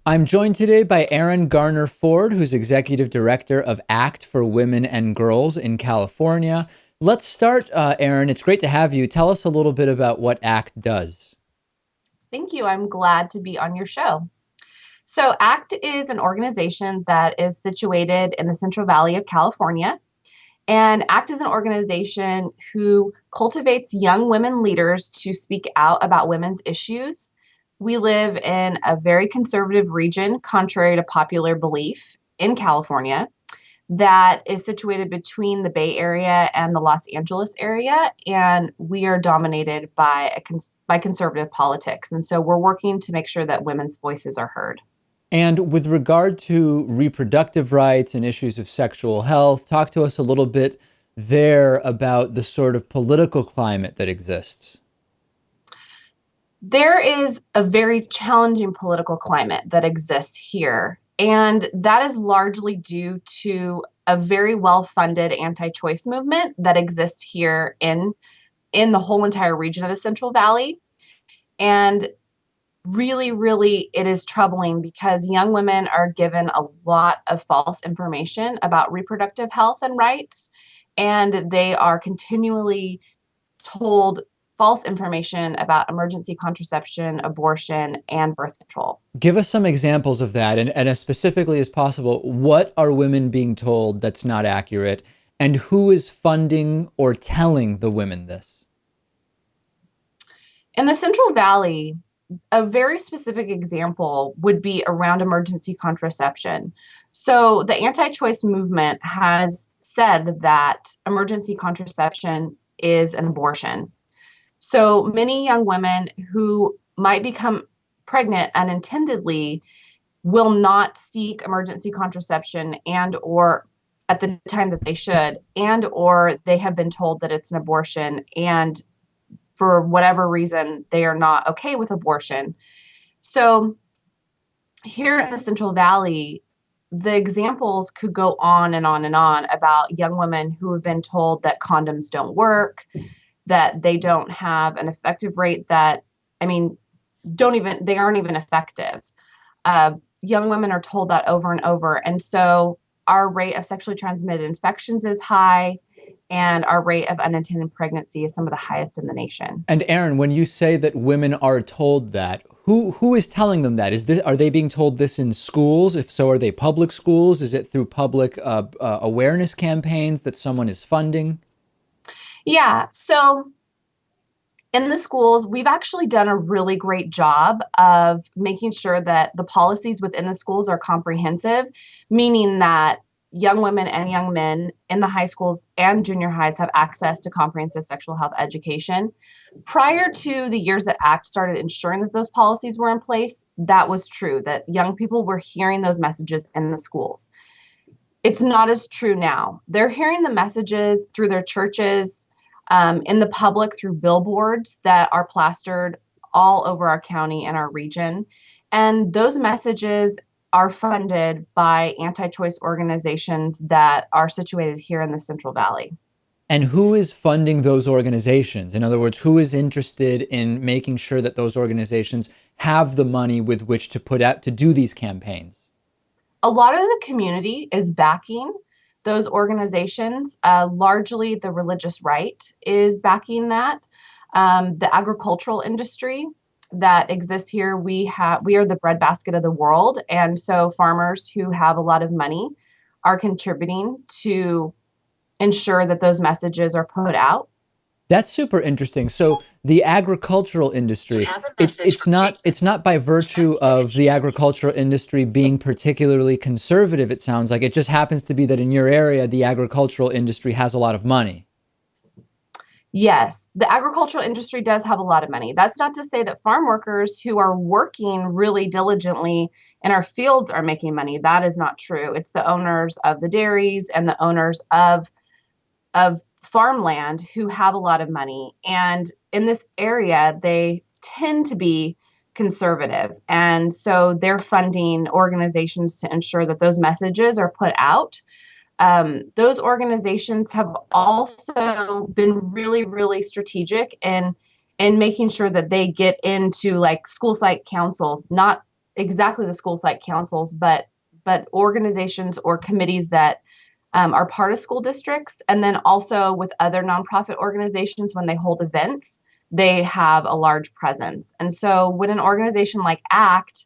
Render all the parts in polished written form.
I'm joined today by Erin Garner-Ford, who's Executive Director of ACT for Women and Girls in California. Let's start, Erin. It's great to have you. Tell us a little bit about what ACT does. Thank you. I'm glad to be on your show. So, ACT is an organization that is situated in the Central Valley of California. And ACT is an organization who cultivates young women leaders to speak out about women's issues. We live in a very conservative region, contrary to popular belief, in California, that is situated between the Bay Area and the Los Angeles area, and we are dominated by by conservative politics. And so we're working to make sure that women's voices are heard. And with regard to reproductive rights and issues of sexual health, talk to us a little bit there about the sort of political climate that exists. There is a very challenging political climate that exists here, and that is largely due to a very well-funded anti-choice movement that exists here in the whole entire region of the Central Valley. And really, it is troubling because young women are given a lot of false information about reproductive health and rights, and they are continually told false information about emergency contraception, abortion, and birth control. Give us some examples of that, and as specifically as possible, what are women being told that's not accurate, and who is funding or telling the women this? In the Central Valley, a very specific example would be around emergency contraception. So the anti-choice movement has said that emergency contraception is an abortion. So many young women who might become pregnant unintendedly will not seek emergency contraception and or at the time that they should, and or they have been told that it's an abortion, and for whatever reason, they are not okay with abortion. So here in the Central Valley, the examples could go on and on and on about young women who have been told that condoms don't work, that they don't have an effective rate that, I mean, they aren't even effective. Young women are told that over and over. And so our rate of sexually transmitted infections is high, and our rate of unintended pregnancy is some of the highest in the nation. And Erin, when you say that women are told that, who is telling them that? Are they being told this in schools? If so, are they public schools? Is it through public awareness campaigns that someone is funding? Yeah, so in the schools, we've actually done a really great job of making sure that the policies within the schools are comprehensive, meaning that young women and young men in the high schools and junior highs have access to comprehensive sexual health education. Prior to the years that ACT started ensuring that those policies were in place, that was true, that young people were hearing those messages in the schools. It's not as true now. They're hearing the messages through their churches, in the public through billboards that are plastered all over our county and our region. And those messages are funded by anti-choice organizations that are situated here in the Central Valley. And who is funding those organizations? In other words, who is interested in making sure that those organizations have the money with which to put out to do these campaigns? A lot of the community is backing those organizations. Largely, the religious right is backing that. The agricultural industry that exists here, we are the breadbasket of the world, and so farmers who have a lot of money are contributing to ensure that those messages are put out. That's super interesting. So the agricultural industry, it's not by virtue of the agricultural industry being particularly conservative, it sounds like. It just happens to be that in your area, the agricultural industry has a lot of money. Yes, the agricultural industry does have a lot of money. That's not to say that farm workers who are working really diligently in our fields are making money. That is not true. It's the owners of the dairies and the owners of farmland who have a lot of money. And in this area, they tend to be conservative. And so they're funding organizations to ensure that those messages are put out. Those organizations have also been really strategic in making sure that they get into like school site councils, not exactly the school site councils, but organizations or committees that are part of school districts, and then also with other nonprofit organizations when they hold events, they have a large presence. And so when an organization like ACT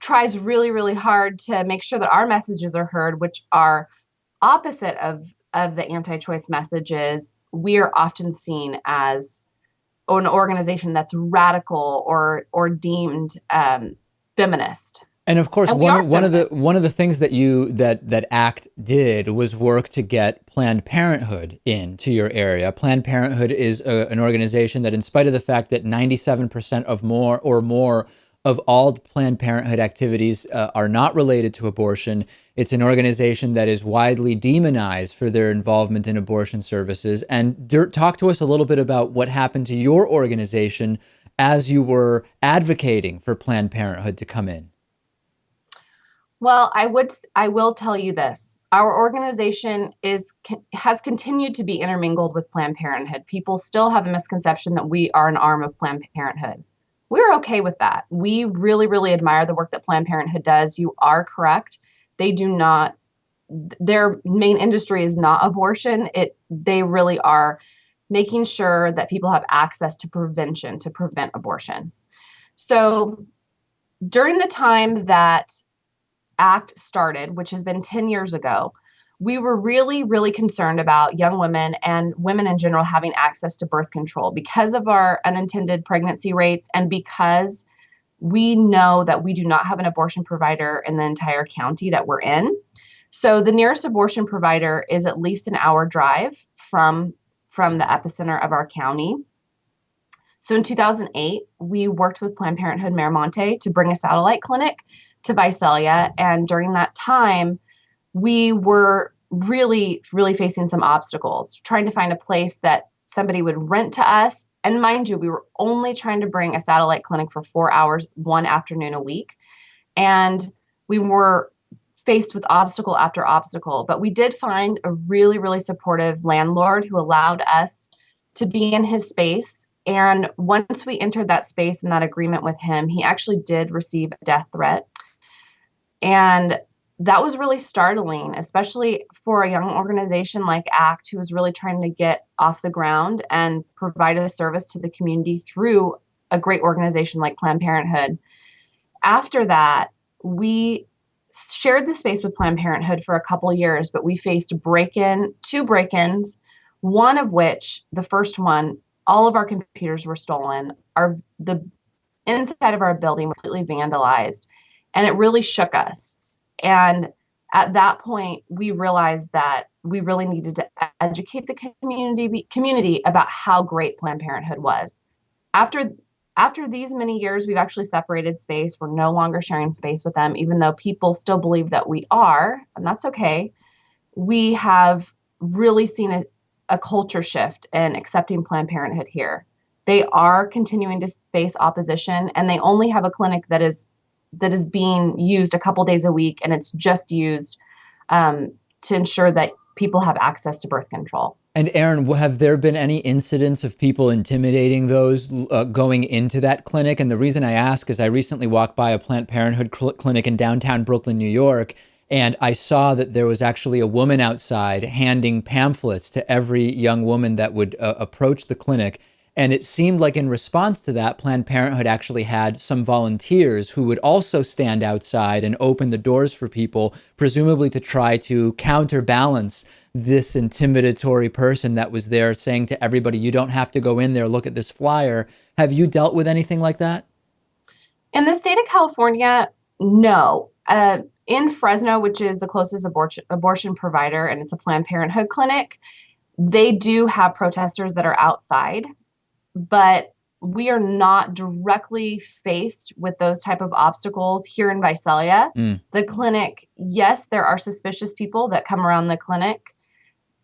tries really, really hard to make sure that our messages are heard, which are opposite of the anti-choice messages, we are often seen as an organization that's radical or deemed feminist. And of course, And we are feminists. one of the things that that ACT did was work to get Planned Parenthood into your area. Planned Parenthood is an organization that, in spite of the fact that 97% of more of all Planned Parenthood activities are not related to abortion, it's an organization that is widely demonized for their involvement in abortion services. And talk to us a little bit about what happened to your organization as you were advocating for Planned Parenthood to come in. Well, I will tell you this. Our organization has continued to be intermingled with Planned Parenthood. People still have a misconception that we are an arm of Planned Parenthood. We're okay with that. We really, really admire the work that Planned Parenthood does. You are correct. They do not, their main industry is not abortion. They really are making sure that people have access to prevention to prevent abortion. So during the time that ACT started, which has been 10 years ago, we were really, really concerned about young women and women in general having access to birth control because of our unintended pregnancy rates and because we know that we do not have an abortion provider in the entire county that we're in. So the nearest abortion provider is at least an hour drive from the epicenter of our county. So in 2008, we worked with Planned Parenthood Miramonte to bring a satellite clinic to Visalia. And during that time, we were really, really facing some obstacles, trying to find a place that somebody would rent to us. And mind you, we were only trying to bring a satellite clinic for 4 hours, one afternoon a week. And we were faced with obstacle after obstacle. But we did find a really, really supportive landlord who allowed us to be in his space. And once we entered that space and that agreement with him, he actually did receive a death threat. And that was really startling, especially for a young organization like ACT, who was really trying to get off the ground and provide a service to the community through a great organization like Planned Parenthood. After that, we shared the space with Planned Parenthood for a couple of years, but we faced two break-ins, one of which, the first one, all of our computers were stolen. The inside of our building was completely vandalized, and it really shook us. And at that point, we realized that we really needed to educate the community about how great Planned Parenthood was. After these many years, we've actually separated space. We're no longer sharing space with them, even though people still believe that we are, and that's okay. We have really seen a culture shift in accepting Planned Parenthood here. They are continuing to face opposition, and they only have a clinic that is being used a couple days a week, and it's just used to ensure that people have access to birth control. And Erin, have there been any incidents of people intimidating those going into that clinic? And the reason I ask is I recently walked by a Planned Parenthood clinic in downtown Brooklyn, New York, and I saw that there was actually a woman outside handing pamphlets to every young woman that would approach the clinic. And it seemed like in response to that, Planned Parenthood actually had some volunteers who would also stand outside and open the doors for people, presumably to try to counterbalance this intimidatory person that was there saying to everybody, you don't have to go in there, look at this flyer. Have you dealt with anything like that? In the state of California, no. In Fresno, which is the closest abortion provider, and it's a Planned Parenthood clinic, they do have protesters that are outside. But we are not directly faced with those type of obstacles here in Visalia. The clinic, yes, there are suspicious people that come around the clinic.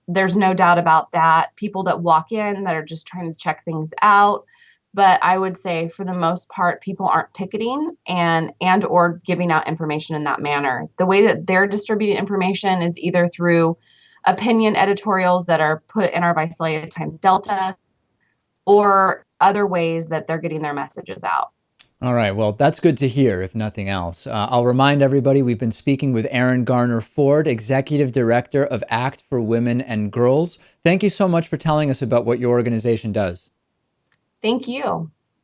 There's no doubt about that. People that walk in that are just trying to check things out. But I would say for the most part, people aren't picketing and or giving out information in that manner. The way that they're distributing information is either through opinion editorials that are put in our Visalia Times Delta, or other ways that they're getting their messages out. All right. Well, that's good to hear, if nothing else. I'll remind everybody we've been speaking with Erin Garner-Ford, Executive Director of ACT for Women and Girls. Thank you so much for telling us about what your organization does. Thank you.